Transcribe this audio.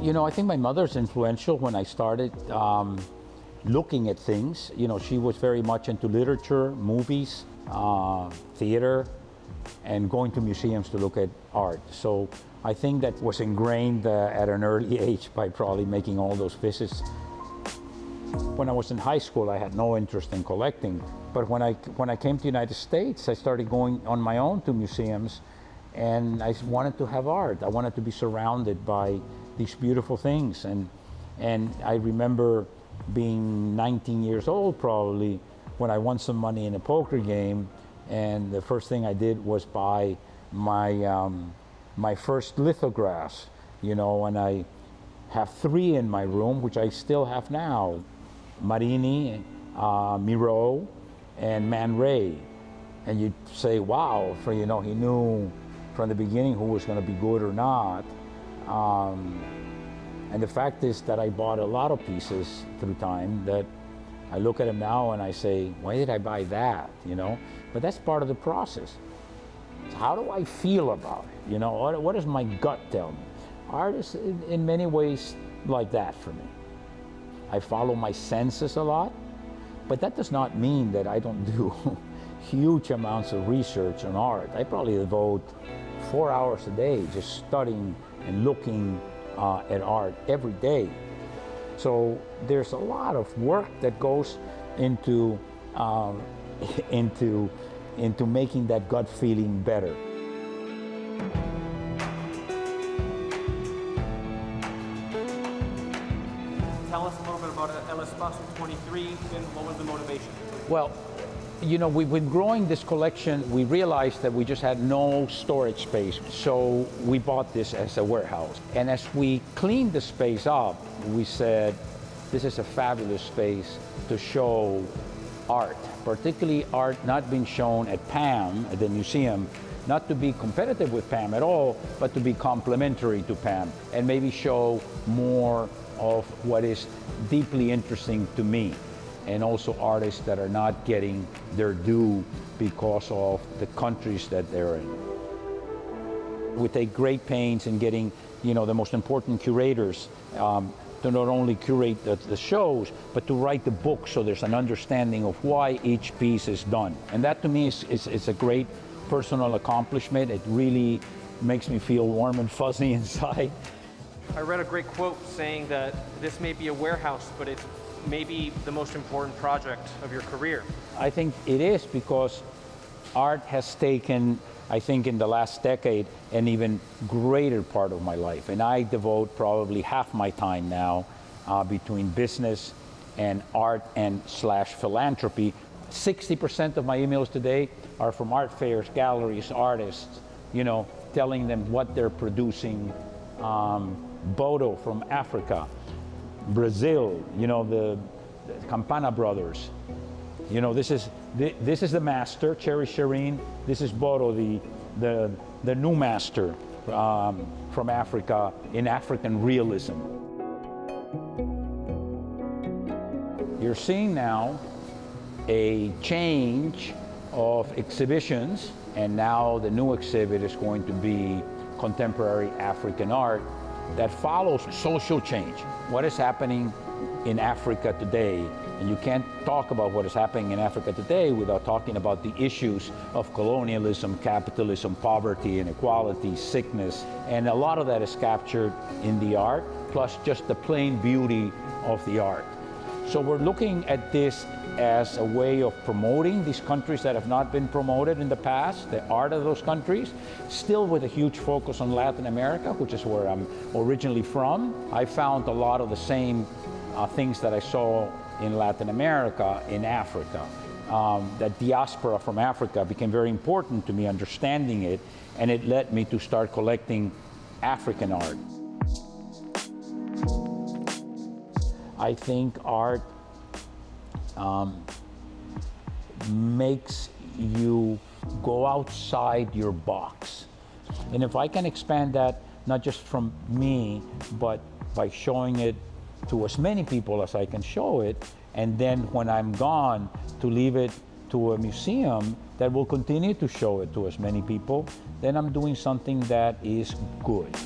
You know, I think my mother's influential when I started looking at things. You know, she was very much into literature, movies, theater, and going to museums to look at art. So I think that was ingrained at an early age by probably making all those visits. When I was in high school, I had no interest in collecting. But when I came to the United States, I started going on my own to museums, and I wanted to have art. I wanted to be surrounded by these beautiful things. And I remember being 19 years old probably when I won some money in a poker game, and the first thing I did was buy my first lithographs, you know, and I have 3 in my room, which I still have now: Marini, Miro, and Man Ray. And you say, wow, for, you know, he knew from the beginning who was going to be good or not. And the fact is that I bought a lot of pieces through time that I look at them now and I say, why did I buy that, you know? But that's part of the process. So how do I feel about it? You know, what does my gut tell me? Art is in many ways like that for me. I follow my senses a lot, but that does not mean that I don't do huge amounts of research on art. I probably devote 4 hours a day just studying and looking at art every day. So there's a lot of work that goes into making that gut feeling better. Tell us a little bit about El Espacio 23 and what was the motivation? Well, you know, we've been growing this collection. We realized that we just had no storage space, so we bought this as a warehouse. And as we cleaned the space up, we said, this is a fabulous space to show art, particularly art not being shown at PAM, at the museum, not to be competitive with PAM at all, but to be complementary to PAM, and maybe show more of what is deeply interesting to me, and also artists that are not getting their due because of the countries that they're in. We take great pains in getting, you know, the most important curators to not only curate the shows, but to write the book so there's an understanding of why each piece is done. And that to me is a great personal accomplishment. It really makes me feel warm and fuzzy inside. I read a great quote saying that this may be a warehouse, but it's maybe the most important project of your career. I think it is, because art has taken, I think, in the last decade, an even greater part of my life. And I devote probably half my time now between business and art and / philanthropy. 60% of my emails today are from art fairs, galleries, artists, you know, telling them what they're producing. Bodo from Africa, Brazil, you know, the Campana brothers. You know, this is the master, Cherry Shireen. This is Bodo, the new master from Africa in African realism. You're seeing now a change of exhibitions, and now the new exhibit is going to be contemporary African art that follows social change. What is happening in Africa today, and you can't talk about what is happening in Africa today without talking about the issues of colonialism, capitalism, poverty, inequality, sickness, and a lot of that is captured in the art, plus just the plain beauty of the art. So we're looking at this as a way of promoting these countries that have not been promoted in the past, the art of those countries, still with a huge focus on Latin America, which is where I'm originally from. I found a lot of the same things that I saw in Latin America, in Africa. That diaspora from Africa became very important to me, understanding it, and it led me to start collecting African art. I think art makes you go outside your box. And if I can expand that, not just from me, but by showing it to as many people as I can show it, and then when I'm gone, to leave it to a museum that will continue to show it to as many people, then I'm doing something that is good.